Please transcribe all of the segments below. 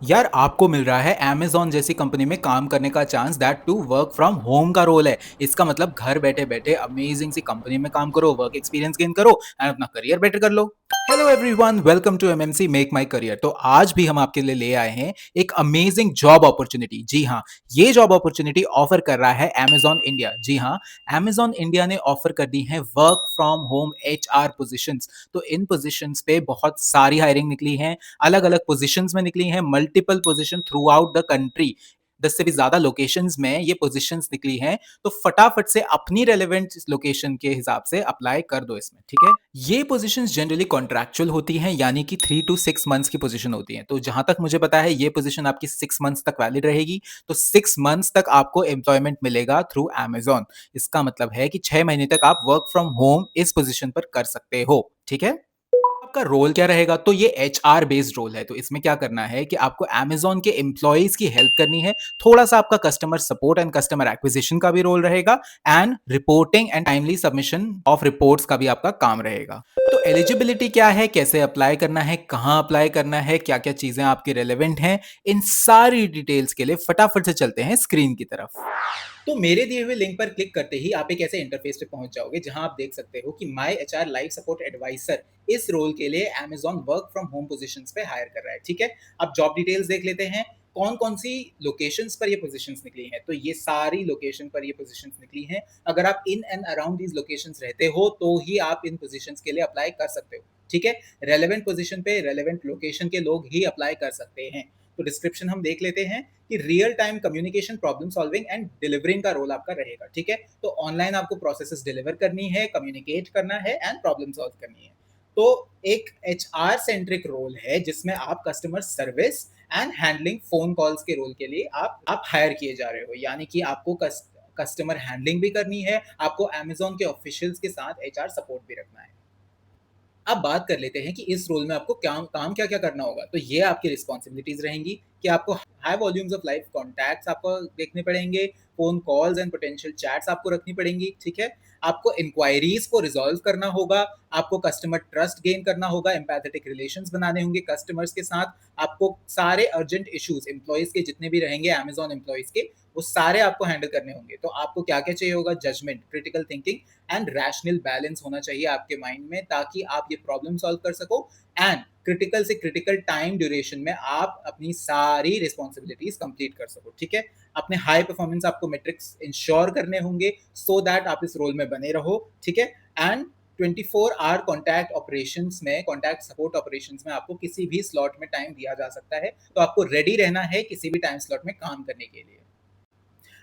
यार आपको मिल रहा है अमेज़न जैसी कंपनी में काम करने का chance that to work from home का रोल है। इसका मतलब घर बैठे-बैठे अमेज़िंग सी कंपनी में काम करो, वर्क एक्सपीरियंस गेन करो एंड अपना करियर बेटर कर लो। Hello everyone, welcome to MMC make my career. तो आज भी हम आपके लिए ले आए हैं एक अमेज़िंग जॉब अपॉर्च्युनिटी। जी हाँ, ये जॉब अपॉर्च्युनिटी ऑफर कर रहा है अमेज़न इंडिया। जी हाँ, अमेज़न इंडिया ने ऑफर कर दी है work from home HR positions. तो इन पोज़ीशंस पे बहुत सारी हायरिंग निकली है, अलग-अलग पोजीशंस में निकली हैं, multiple position through out the country. 10 से भी ज़्यादा लोकेशंस में ये पोजीशंस निकली हैं, तो फटाफट से अपनी रेलेवेंट लोकेशन के हिसाब से अप्लाई कर दो इसमें, ठीक है? ये पोजीशंस जनरली कॉन्ट्रैक्चुअल होती हैं, यानी कि 3 टू 6 मंथ्स की पोजीशन होती हैं। तो जहाँ तक मुझे पता है, ये पोजीशन आपकी 6 मंथ्स तक वैलिड रहेगी, तो 6 मंथ्स तक आपको एम्प्लॉयमेंट मिलेगा थ्रू अमेज़न। इसका मतलब है कि 6 महीने तक आप वर्क फ्रॉम होम इस पोजीशन पर कर सकते हो, ठीक है? आपका रोल क्या रहेगा? तो ये एचआर बेस्ड रोल है। तो इसमें क्या करना है कि आपको अमेज़न के एम्प्लॉइज़ की हेल्प करनी है। थोड़ा-सा आपका customer support and customer acquisition का भी रोल रहेगा and reporting and timely submission of reports का भी आपका काम रहेगा। तो एलिजिबिलिटी क्या है? कैसे अप्लाई करना है? कहाँ अप्लाई करना है? क्या-क्या चीज़ें आपकी रिलेवेंट हैं? इन सारी डिटेल्स के लिए फटाफट से चलते हैं स्क्रीन की तरफ। तो मेरे दिए हुए लिंक पर क्लिक करते ही आप एक ऐसे इंटरफेस पे पहुंच जाओगे जहां आप देख सकते हो कि my HR life support adviser इस रोल के लिए Amazon work from home positions पे हायर कर रहा है। ठीक है, अब जॉब डिटेल्स देख लेते हैं। कौन कौन सी लोकेशंस पर ये पोजीशंस निकली हैं? तो ये सारी लोकेशन पर ये पोजीशंस निकली हैं। अगर आप in and around these locations रहते हो तो ही आप इन पोजीशंस के लिए अप्लाई कर सकते हो। ठीक है, रेलेवेंट पोजीशन पे रेलेवेंट लोकेशन के लोग ही अप्लाई कर सकते हैं। तो डिस्क्रिप्शन हम देख लेते हैं कि real time communication, problem solving and delivering का रोल आपका रहेगा। ठीक है, तो ऑनलाइन आपको प्रोसेसेस डिलीवर करनी है, कम्युनिकेट करना है एंड प्रॉब्लम सॉल्व करनी है। तो एक एचआर सेंट्रिक रोल है जिसमें आप customer service and handling phone calls के रोल के लिए आप हायर किए जा रहे हो, यानी कि आपको कस्टमर हैंडलिंग भी करनी है, आपको अमेज़न के ऑफिशियल्स के साथ एचआर सपोर्ट भी रखना है। अब बात कर लेते हैं कि इस रोल में आपको काम क्या-क्या करना होगा। तो ये आपकी रिस्पॉन्सिबिलिटीज़ रहेंगी कि आपको high volumes of live contacts आपको देखने पड़ेंगे, phone calls and potential chats आपको रखनी पड़ेंगी, ठीक है? आपको इंक्वायरीज़ को रिज़ॉल्व करना होगा, आपको कस्टमर ट्रस्ट गेन करना होगा, एम्पैथेटिक रिलेशंस बनाने होंगे कस्टमर्स के साथ, आपको सारे अर्जेंट इश्यूज़ एम्प्लॉइज़ के जितने भी रहेंगे अमेज़न एम्प्लॉइज़ के, वो सारे आपको हैंडल करने होंगे। तो आपको क्या-क्या चाहिए होगा? Judgement, critical thinking and rational balance होना चाहिए आपके माइंड में, ताकि आप ये प्रॉब्लम सॉल्व कर सको एंड क्रिटिकल से क्रिटिकल टाइम ड्यूरेशन में आप अपनी सारी रिस्पॉन्सिबिलिटीज कंप्लीट कर सको। ठीक है, अपने हाई परफॉर्मेंस आपको मेट्रिक्स इंश्योर करने होंगे सो दैट आप इस रोल में बने रहो। ठीक है, एंड 24 आवर कॉन्टैक्ट ऑपरेशंस में, कॉन्टैक्ट सपोर्ट ऑपरेशंस में आपको किसी भी स्लॉट में टाइम दिया जा सकता है, तो आपको रेडी रहना है किसी भी टाइम स्लॉट में काम करने के लिए।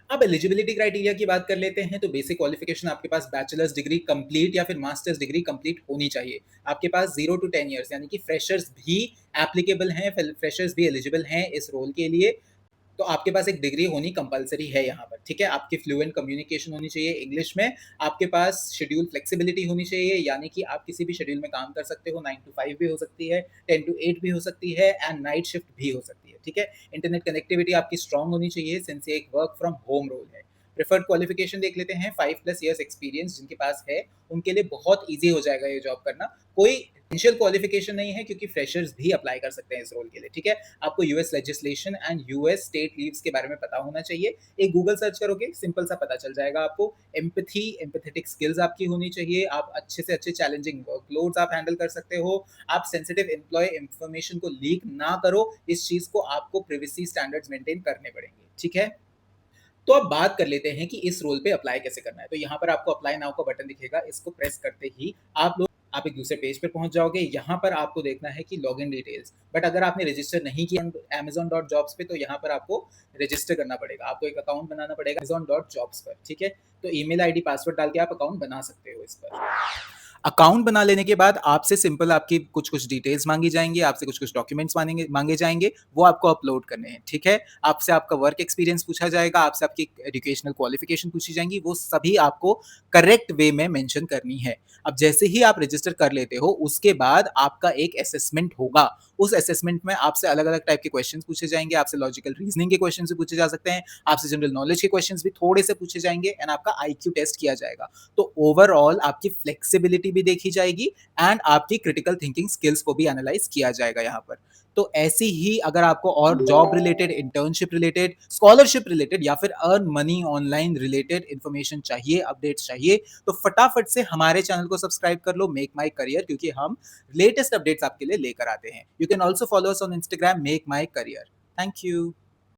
अब एलिजिबिलिटी क्राइटेरिया की बात कर लेते हैं। तो बेसिक क्वालिफिकेशन आपके पास बैचलर्स डिग्री कंप्लीट या फिर मास्टर्स डिग्री कंप्लीट होनी चाहिए। आपके पास 0 टू 10 इयर्स, यानी कि फ्रेशर्स भी एप्लीकेबल हैं, फ्रेशर्स भी एलिजिबल हैं इस रोल के लिए। तो आपके पास एक डिग्री होनी कंपलसरी है यहाँ पर। ठीक है, आपकी फ्लुएंट कम्युनिकेशन होनी चाहिए इंग्लिश में, आपके पास शेड्यूल फ्लेक्सिबिलिटी होनी चाहिए, यानी कि आप किसी भी शेड्यूल में काम कर सकते हो। 9 टू 5 भी हो सकती है, 10 टू 8 भी हो सकती है एंड नाइट शिफ्ट भी हो सकती है। ठीक है, इंटरनेट कनेक्टिविटी आपकी स्ट्रांग होनी चाहिए सिंस ये एक वर्क फ्रॉम होम रोल है। प्रेफर्ड क्वालिफिकेशन देख लेते हैं। 5+ ईयर्स एक्सपीरियंस जिनके पास है उनके लिए बहुत ईजी हो जाएगा ये जॉब करना। कोई इनिशियल क्वालिफिकेशन नहीं है, क्योंकि फ्रेशर्स भी अप्लाई कर सकते हैं इस रोल के लिए। ठीक है, आपको US legislation and US state leaves के बारे में पता होना चाहिए। एक गूगल सर्च करोगे, सिंपल सा पता चल जाएगा आपको। एम्पैथी, एम्पैथेटिक स्किल्स आपकी होनी चाहिए। आप अच्छे से अच्छे चैलेंजिंग वर्कलोड्स आप हैंडल कर सकते हो। आप सेंसिटिव एम्प्लॉय इंफॉर्मेशन को लीक ना करो, इस चीज को आपको प्रिवेसी स्टैंडर्ड्स मेंटेन करने पड़ेंगे। ठीक है, तो अब बात कर लेते हैं कि इस रोल पे अप्लाई कैसे करना है। तो यहाँ पर आपको अप्लाई नाउ का बटन दिखेगा, इसको प्रेस करते ही आप एक दूसरे पेज पे पहुंच जाओगे। यहाँ पर आपको देखना है कि लॉगिन डिटेल्स, बट अगर आपने रजिस्टर नहीं किया amazon.jobs पे, तो यहाँ पर आपको रजिस्टर करना पड़ेगा। आपको एक अकाउंट बनाना पड़ेगा amazon.jobs पर। ठीक है, तो ईमेल आईडी पासवर्ड डाल के आप अकाउंट बना सकते हो इस पर। अकाउंट बना लेने के बाद आपसे सिंपल आपकी कुछ-कुछ डिटेल्स माँगी जाएँगी, आपसे कुछ-कुछ डॉक्यूमेंट्स मानेंगे माँगे जाएँगे, वो आपको अपलोड करने हैं, ठीक है? आपसे आपका वर्क एक्सपीरियंस पूछा जाएगा, आपसे आपकी एजुकेशनल क्वालिफ़िकेशन पूछी जाएँगी, वो सभी आपको करेक्ट वे में मेंशन करनी है। अब जैसे ही आप रजिस्टर कर लेते हो, उसके बाद आपका एक असेसमेंट होगा। उस असेसमेंट में आपसे अलग-अलग टाइप के क्वेश्चंस पूछे जाएँगे, आपसे लॉजिकल रीज़निंग के क्वेश्चंस भी पूछे जा सकते हैं, आपसे जनरल नॉलेज के क्वेश्चंस भी थोड़े से पूछे जाएँगे एंड आपका आईक्यू टेस्ट किया जाएगा। तो ओवरऑल आपकी फ्लेक्सिबिलिटी भी देखी जाएगी एंड आपकी क्रिटिकल थिंकिंग स्किल्स को भी एनालाइज किया जाएगा यहाँ पर। तो ऐसी ही अगर आपको और job related, internship related, scholarship related या फिर earn money online related information चाहिए, अपडेट्स चाहिए, तो फटाफट से हमारे चैनल को सब्सक्राइब कर लो, मेक माई करियर, क्योंकि हम लेटेस्ट अपडेट्स आपके लिए लेकर आते हैं। You can also follow us on Instagram, make my career. Thank you.